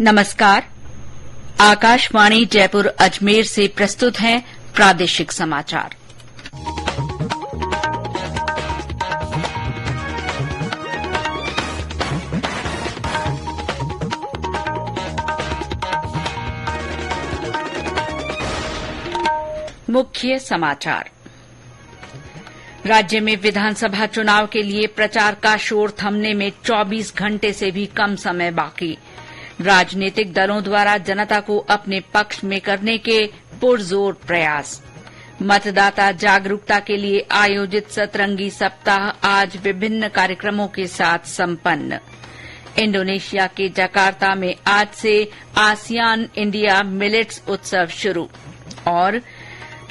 नमस्कार। आकाशवाणी जयपुर अजमेर से प्रस्तुत हैं प्रादेशिक समाचार। मुख्य समाचार। राज्य में विधानसभा चुनाव के लिए प्रचार का शोर थमने में 24 घंटे से भी कम समय बाकी। राजनीतिक दलों द्वारा जनता को अपने पक्ष में करने के पुरजोर प्रयास। मतदाता जागरूकता के लिए आयोजित सतरंगी सप्ताह आज विभिन्न कार्यक्रमों के साथ संपन्न। इंडोनेशिया के जकार्ता में आज से आसियान इंडिया मिलेट्स उत्सव शुरू। और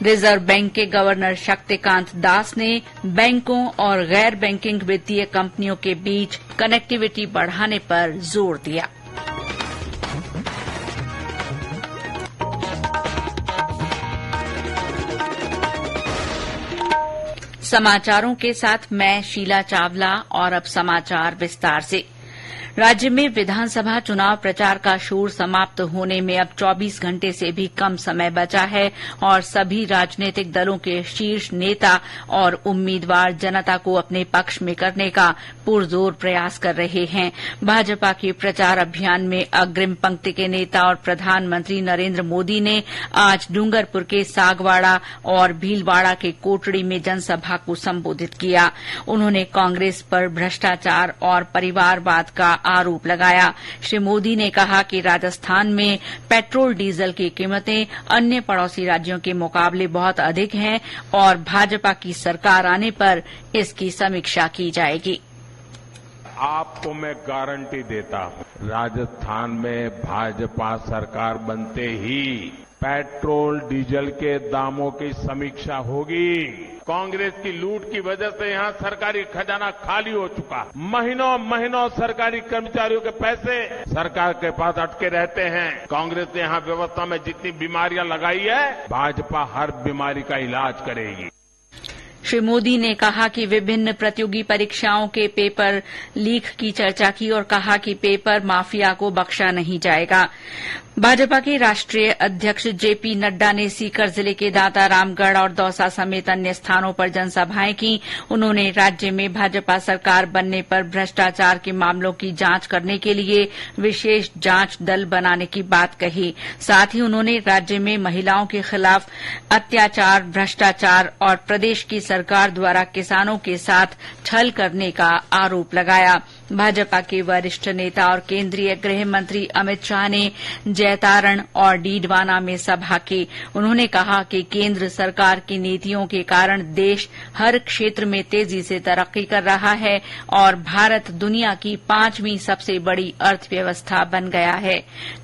रिजर्व बैंक के गवर्नर शक्तिकांत दास ने बैंकों और गैर बैंकिंग वित्तीय कंपनियों के बीच कनेक्टिविटी बढ़ाने पर जोर दिया। समाचारों के साथ मैं शीला चावला और अब समाचार विस्तार से। राज्य में विधानसभा चुनाव प्रचार का शोर समाप्त होने में अब 24 घंटे से भी कम समय बचा है और सभी राजनीतिक दलों के शीर्ष नेता और उम्मीदवार जनता को अपने पक्ष में करने का पुरजोर प्रयास कर रहे हैं। भाजपा के प्रचार अभियान में अग्रिम पंक्ति के नेता और प्रधानमंत्री नरेंद्र मोदी ने आज डूंगरपुर के सागवाड़ा और भीलवाड़ा के कोटड़ी में जनसभा को संबोधित किया। उन्होंने कांग्रेस पर भ्रष्टाचार और परिवारवाद का आरोप लगाया। श्री मोदी ने कहा कि राजस्थान में पेट्रोल डीजल की कीमतें अन्य पड़ोसी राज्यों के मुकाबले बहुत अधिक हैं और भाजपा की सरकार आने पर इसकी समीक्षा की जाएगी। आपको मैं गारंटी देता हूं, राजस्थान में भाजपा सरकार बनते ही पेट्रोल डीजल के दामों की समीक्षा होगी। कांग्रेस की लूट की वजह से यहां सरकारी खजाना खाली हो चुका है। महीनों महीनों सरकारी कर्मचारियों के पैसे सरकार के पास अटके रहते हैं। कांग्रेस ने यहां व्यवस्था में जितनी बीमारियां लगाई है, भाजपा हर बीमारी का इलाज करेगी। श्री मोदी ने कहा कि विभिन्न प्रतियोगी परीक्षाओं के पेपर लीक की चर्चा की और कहा कि पेपर माफिया को बख्शा नहीं जाएगा। भाजपा के राष्ट्रीय अध्यक्ष जेपी नड्डा ने सीकर जिले के दांतारामगढ़ और दौसा समेत अन्य स्थानों पर जनसभाएं की। उन्होंने राज्य में भाजपा सरकार बनने पर भ्रष्टाचार के मामलों की जांच करने के लिए विशेष जांच दल बनाने की बात कही। साथ ही उन्होंने राज्य में महिलाओं के खिलाफ अत्याचार, भ्रष्टाचार और प्रदेश की सरकार द्वारा किसानों के साथ छल करने का आरोप लगाया। भाजपा के वरिष्ठ नेता और केंद्रीय गृह मंत्री अमित शाह ने जैतारण और डीडवाना में सभा की। उन्होंने कहा कि केंद्र सरकार की नीतियों के कारण देश हर क्षेत्र में तेजी से तरक्की कर रहा है और भारत दुनिया की 5वीं सबसे बड़ी अर्थव्यवस्था बन गया है।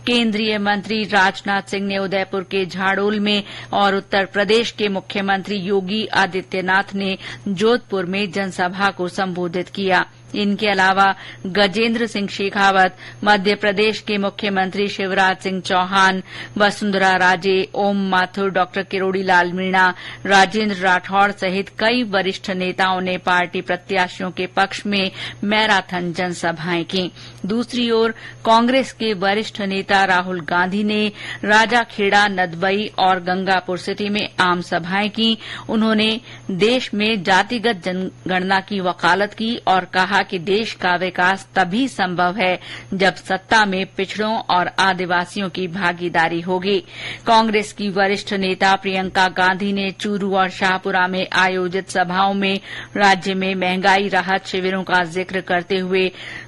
केंद्रीय मंत्री राजनाथ सिंह ने उदयपुर के झाड़ोल में और उत्तर प्रदेश के मुख्यमंत्री योगी आदित्यनाथ ने जोधपुर में जनसभा को संबोधित किया। इनके अलावा गजेंद्र सिंह शेखावत, मध्य प्रदेश के मुख्यमंत्री शिवराज सिंह चौहान, वसुंधरा राजे, ओम माथुर, डॉक्टर किरोड़ी लाल मीणा, राजेंद्र राठौड़ सहित कई वरिष्ठ नेताओं ने पार्टी प्रत्याशियों के पक्ष में मैराथन जनसभाएं की। दूसरी ओर कांग्रेस के वरिष्ठ नेता राहुल गांधी ने राजाखेड़ा, नदबई और गंगापुर सिटी में आम सभाएं की। उन्होंने देश में जातिगत जनगणना की वकालत की और कहा कि देश का विकास तभी संभव है जब सत्ता में पिछड़ों और आदिवासियों की भागीदारी होगी। कांग्रेस की वरिष्ठ नेता प्रियंका गांधी ने चूरू और शाहपुरा में आयोजित सभाओं में राज्य में महंगाई राहत शिविरों का जिक्र करते हुए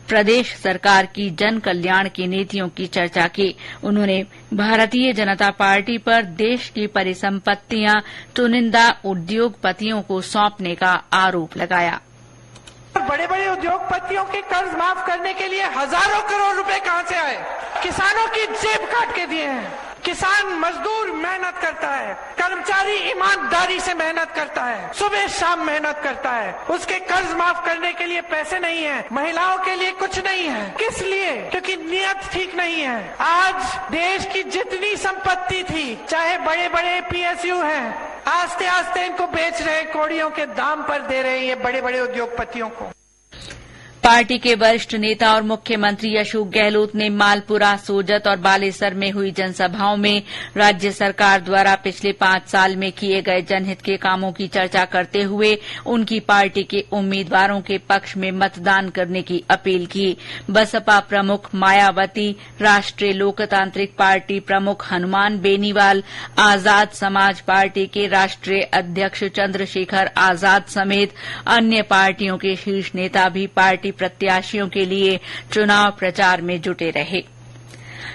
प्रदेश सरकार की जन कल्याण की नीतियों की चर्चा की। उन्होंने भारतीय जनता पार्टी पर देश की परिसंपत्तियां चुनिंदा उद्योगपतियों को सौंपने का आरोप लगाया। बड़े बड़े उद्योगपतियों के कर्ज माफ करने के लिए हजारों करोड़ रुपए कहां से आए? किसानों की जेब काट के दिए हैं। किसान मजदूर मेहनत करता है, कर्मचारी ईमानदारी से मेहनत करता है, सुबह शाम मेहनत करता है, उसके कर्ज माफ करने के लिए पैसे नहीं है, महिलाओं के लिए कुछ नहीं है। किस लिए? क्योंकि नियत ठीक नहीं है। आज देश की जितनी संपत्ति थी, चाहे बड़े बड़े पीएसयू हैं, आस्ते आस्ते इनको बेच रहे, कौड़ियों के दाम पर दे रहे हैं ये बड़े बड़े उद्योगपतियों को। पार्टी के वरिष्ठ नेता और मुख्यमंत्री अशोक गहलोत ने मालपुरा, सोजत और बालेसर में हुई जनसभाओं में राज्य सरकार द्वारा पिछले 5 साल में किए गए जनहित के कामों की चर्चा करते हुए उनकी पार्टी के उम्मीदवारों के पक्ष में मतदान करने की अपील की। बसपा प्रमुख मायावती, राष्ट्रीय लोकतांत्रिक पार्टी प्रमुख हनुमान बेनीवाल, आजाद समाज पार्टी के राष्ट्रीय अध्यक्ष चंद्रशेखर आजाद समेत अन्य पार्टियों के शीर्ष नेता भी पार्टी प्रत्याशियों के लिए चुनाव प्रचार में जुटे रहे।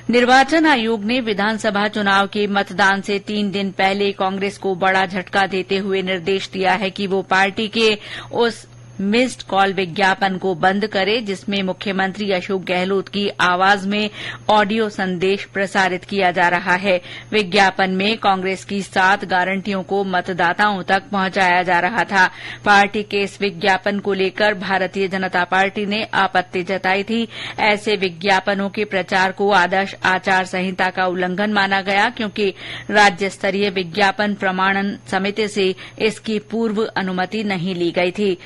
निर्वाचन आयोग ने विधानसभा चुनाव के मतदान से 3 दिन पहले कांग्रेस को बड़ा झटका देते हुए निर्देश दिया है कि वो पार्टी के उस मिस्ड कॉल विज्ञापन को बंद करे जिसमें मुख्यमंत्री अशोक गहलोत की आवाज में ऑडियो संदेश प्रसारित किया जा रहा है। विज्ञापन में कांग्रेस की 7 गारंटियों को मतदाताओं तक पहुंचाया जा रहा था। पार्टी के इस विज्ञापन को लेकर भारतीय जनता पार्टी ने आपत्ति जताई थी। ऐसे विज्ञापनों के प्रचार को आदर्श आचार संहिता का उल्लंघन माना गया क्योंकि राज्य स्तरीय विज्ञापन प्रमाणन समिति से इसकी पूर्व अनुमति नहीं ली गई थी।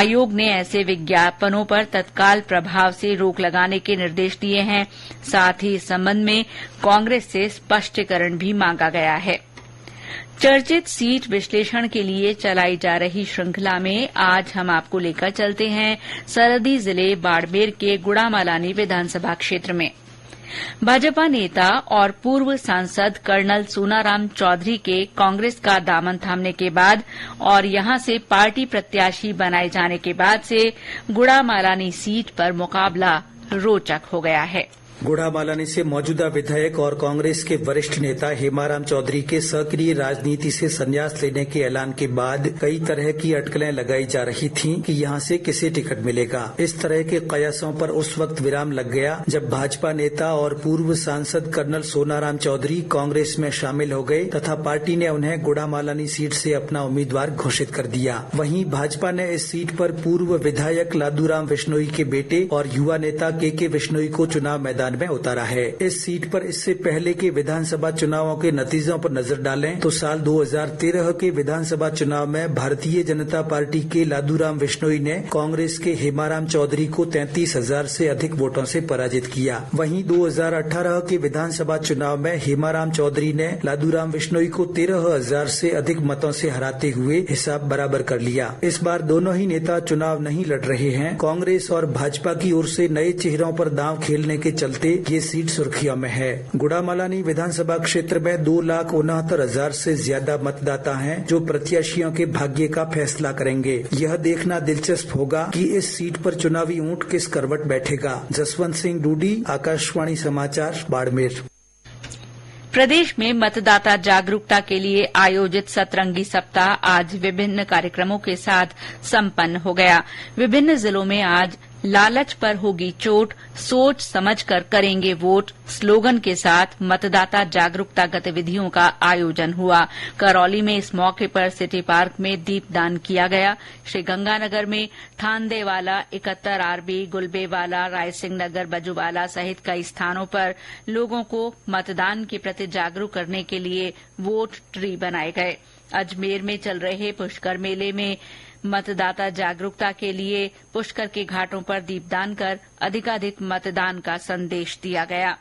आयोग ने ऐसे विज्ञापनों पर तत्काल प्रभाव से रोक लगाने के निर्देश दिए हैं। साथ ही इस संबंध में कांग्रेस से स्पष्टीकरण भी मांगा गया है। चर्चित सीट विश्लेषण के लिए चलाई जा रही श्रृंखला में आज हम आपको लेकर चलते हैं सरहदी जिले बाड़मेर के गुड़ामालानी विधानसभा क्षेत्र में। भाजपा नेता और पूर्व सांसद कर्नल सोनाराम चौधरी के कांग्रेस का दामन थामने के बाद और यहां से पार्टी प्रत्याशी बनाए जाने के बाद से गुड़ामालानी सीट पर मुकाबला रोचक हो गया है। गुड़ामालानी से मौजूदा विधायक और कांग्रेस के वरिष्ठ नेता हेमाराम चौधरी के सक्रिय राजनीति से संन्यास लेने के ऐलान के बाद कई तरह की अटकलें लगाई जा रही थीं कि यहां से किसे टिकट मिलेगा। इस तरह के कयासों पर उस वक्त विराम लग गया जब भाजपा नेता और पूर्व सांसद कर्नल सोनाराम चौधरी कांग्रेस में शामिल हो गए तथा पार्टी ने उन्हें गुड़ामालानी सीट से अपना उम्मीदवार घोषित कर दिया। वहीं भाजपा ने इस सीट पर पूर्व विधायक लादूराम विश्नोई के बेटे और युवा नेता के विश्नोई को चुनाव मैदान में उतारा है। इस सीट पर इससे पहले के विधानसभा चुनावों के नतीजों पर नजर डालें तो साल 2013 के विधानसभा चुनाव में भारतीय जनता पार्टी के लादूराम विश्नोई ने कांग्रेस के हेमाराम चौधरी को 33,000 से अधिक वोटों से पराजित किया। वहीं 2018 के विधानसभा चुनाव में हेमाराम चौधरी ने लादूराम विश्नोई को 13,000 से अधिक मतों से हराते हुए हिसाब बराबर कर लिया। इस बार दोनों ही नेता चुनाव नहीं लड़ रहे हैं। कांग्रेस और भाजपा की ओर से नए चेहरों पर दांव खेलने के चलते ये सीट सुर्खियों में है। गुड़ामालानी विधानसभा क्षेत्र में 2,69,000 से ज्यादा मतदाता हैं जो प्रत्याशियों के भाग्य का फैसला करेंगे। यह देखना दिलचस्प होगा कि इस सीट पर चुनावी ऊंट किस करवट बैठेगा। जसवंत सिंह डूडी, आकाशवाणी समाचार, बाड़मेर। प्रदेश में मतदाता जागरूकता के लिए आयोजित सतरंगी सप्ताह आज विभिन्न कार्यक्रमों के साथ संपन्न हो गया। विभिन्न जिलों में आज लालच पर होगी चोट, सोच समझकर करेंगे वोट स्लोगन के साथ मतदाता जागरूकता गतिविधियों का आयोजन हुआ। करौली में इस मौके पर सिटी पार्क में दीपदान किया गया। श्रीगंगानगर में थानदेवाला, 71 आरबी, गुलबेवाला, रायसिंह नगर, बजुवाला सहित कई स्थानों पर लोगों को मतदान के प्रति जागरूक करने के लिए वोट ट्री बनाए गए। अजमेर में चल रहे पुष्कर मेले में मतदाता जागरूकता के लिए पुष्कर के घाटों पर दीपदान कर अधिकाधिक मतदान का संदेश दिया गया।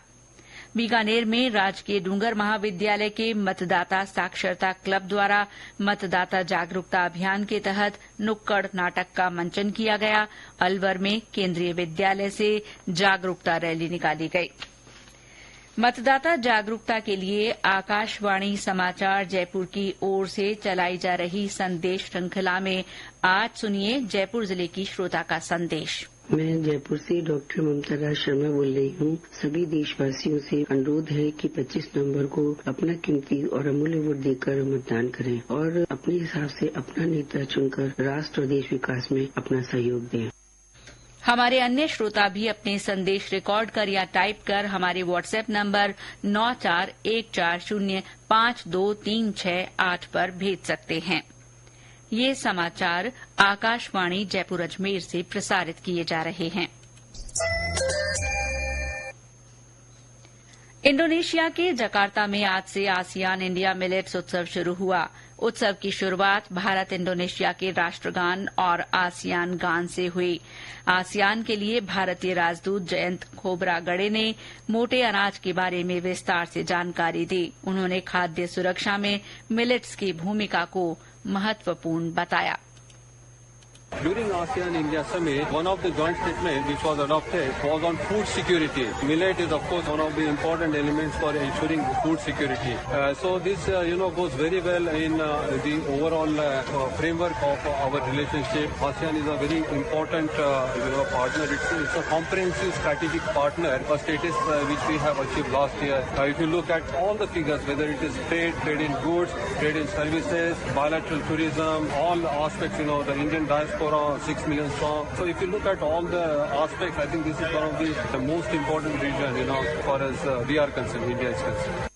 बीकानेर में राजकीय डूंगर महाविद्यालय के मतदाता साक्षरता क्लब द्वारा मतदाता जागरूकता अभियान के तहत नुक्कड़ नाटक का मंचन किया गया। अलवर में केंद्रीय विद्यालय से जागरूकता रैली निकाली गई। मतदाता जागरूकता के लिए आकाशवाणी समाचार जयपुर की ओर से चलाई जा रही संदेश श्रृंखला में आज सुनिए जयपुर जिले की श्रोता का संदेश। मैं जयपुर से डॉक्टर ममता राज शर्मा बोल रही हूँ। सभी देशवासियों से अनुरोध है कि 25 नवंबर को अपना कीमती और अमूल्य वोट देकर मतदान करें और अपने हिसाब से अपना नेता चुनकर राष्ट्र और देश विकास में अपना सहयोग दें। हमारे अन्य श्रोता भी अपने संदेश रिकॉर्ड कर या टाइप कर हमारे व्हाट्सएप नंबर 9414052368 पर भेज सकते हैं। ये समाचार आकाशवाणी जयपुर अजमेर से प्रसारित किए जा रहे हैं। इंडोनेशिया के जकार्ता में आज से आसियान इंडिया मिलेट्स उत्सव शुरू हुआ। उत्सव की शुरूआत भारत इंडोनेशिया के राष्ट्रगान और आसियान गान से हुई। आसियान के लिए भारतीय राजदूत जयंत खोबरागड़े ने मोटे अनाज के बारे में विस्तार से जानकारी दी। उन्होंने खाद्य सुरक्षा में मिलेट्स की भूमिका को महत्वपूर्ण बताया। During ASEAN India Summit, one of the joint statements which was adopted was on food security. Millet is of course one of the important elements for ensuring food security. So this goes very well in the overall framework of our relationship. ASEAN is a very important partner. It's a comprehensive strategic partner, a status which we have achieved last year. If you look at all the figures, whether it is trade in goods, trade in services, bilateral tourism, all aspects, the Indian diaspora 6 million strong. So if you look at all the aspects, I think this is one of the most important region, as far as we are concerned, India is concerned.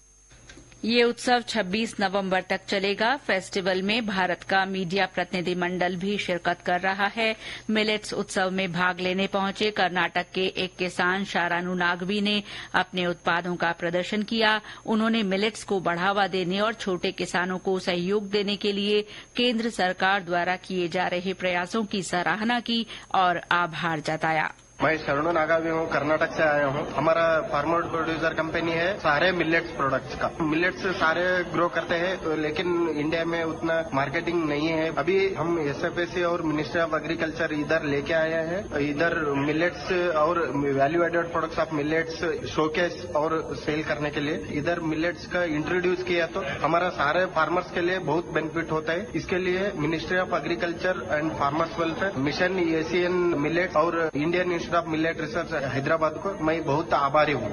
ये उत्सव 26 नवंबर तक चलेगा। Festival में भारत का media प्रतिनिधि मंडल भी शिरकत कर रहा है। मिलेट्स उत्सव में भाग लेने पहुंचे कर्नाटक के एक किसान शारानु नागवी ने अपने उत्पादों का प्रदर्शन किया। उन्होंने मिलेट्स को बढ़ावा देने और छोटे किसानों को सहयोग देने के लिए केंद्र सरकार द्वारा किए जा रहे प्रयासों की सराहना की और आभार जताया। मैं शरणु नागावी हूँ, कर्नाटक से आया हूँ। हमारा फार्मर प्रोड्यूसर कंपनी है सारे मिलेट्स प्रोडक्ट्स का। मिलेट्स सारे ग्रो करते हैं, लेकिन इंडिया में उतना मार्केटिंग नहीं है। अभी हम एसएफएसी और मिनिस्ट्री ऑफ एग्रीकल्चर इधर लेके आए हैं। इधर मिलेट्स और value added products of millets showcase और सेल करने के लिए इधर मिलेट्स का इंट्रोड्यूस किया, तो हमारा सारे फार्मर्स के लिए बहुत बेनिफिट होता है। इसके लिए ministry of agriculture and farmers welfare, mission Asian millets और Indian of millet research Hyderabad को मैं बहुत आभारी हूँ।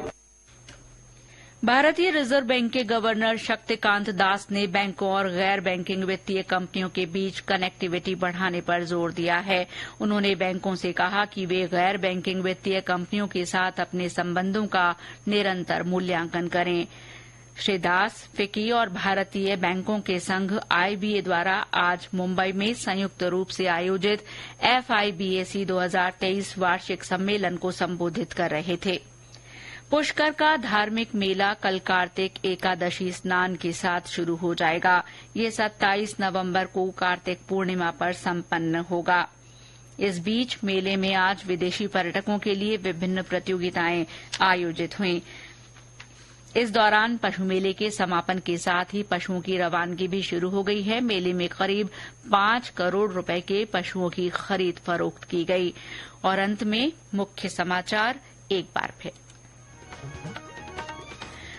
भारतीय रिजर्व बैंक के गवर्नर शक्तिकांत दास ने बैंकों और गैर बैंकिंग वित्तीय कंपनियों के बीच कनेक्टिविटी बढ़ाने पर जोर दिया है। उन्होंने बैंकों से कहा कि वे गैर बैंकिंग वित्तीय कंपनियों के साथ अपने संबंधों का निरंतर मूल्यांकन करें। श्री दास फिक्की और भारतीय बैंकों के संघ आईबीए द्वारा आज मुंबई में संयुक्त रूप से आयोजित FIBAC 2023 वार्षिक सम्मेलन को संबोधित कर रहे थे। पुष्कर का धार्मिक मेला कल कार्तिक एकादशी स्नान के साथ शुरू हो जाएगा। ये 27 नवंबर को कार्तिक पूर्णिमा पर संपन्न होगा। इस बीच मेले में आज विदेशी पर्यटकों के लिए विभिन्न प्रतियोगिताएं आयोजित हुई। इस दौरान पशु मेले के समापन के साथ ही पशुओं की रवानगी भी शुरू हो गई है। मेले में करीब 5 करोड़ रुपए के पशुओं की खरीद फरोख्त की गई। और अंत में मुख्य समाचार एक बार फिर।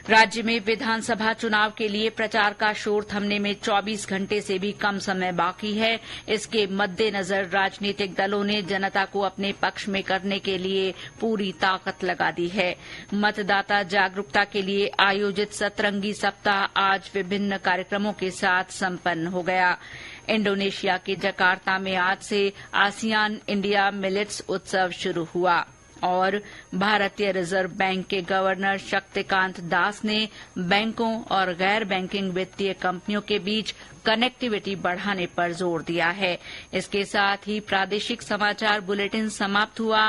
राज्य में विधानसभा चुनाव के लिए प्रचार का शोर थमने में 24 घंटे से भी कम समय बाकी है। इसके मद्देनजर राजनीतिक दलों ने जनता को अपने पक्ष में करने के लिए पूरी ताकत लगा दी है। मतदाता जागरूकता के लिए आयोजित सतरंगी सप्ताह आज विभिन्न कार्यक्रमों के साथ संपन्न हो गया। इंडोनेशिया के जकार्ता में आज से आसियान इंडिया मिलेट्स उत्सव शुरू हुआ और भारतीय रिजर्व बैंक के गवर्नर शक्तिकांत दास ने बैंकों और गैर बैंकिंग वित्तीय कंपनियों के बीच कनेक्टिविटी बढ़ाने पर जोर दिया है। इसके साथ ही प्रादेशिक समाचार बुलेटिन समाप्त हुआ।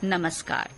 नमस्कार।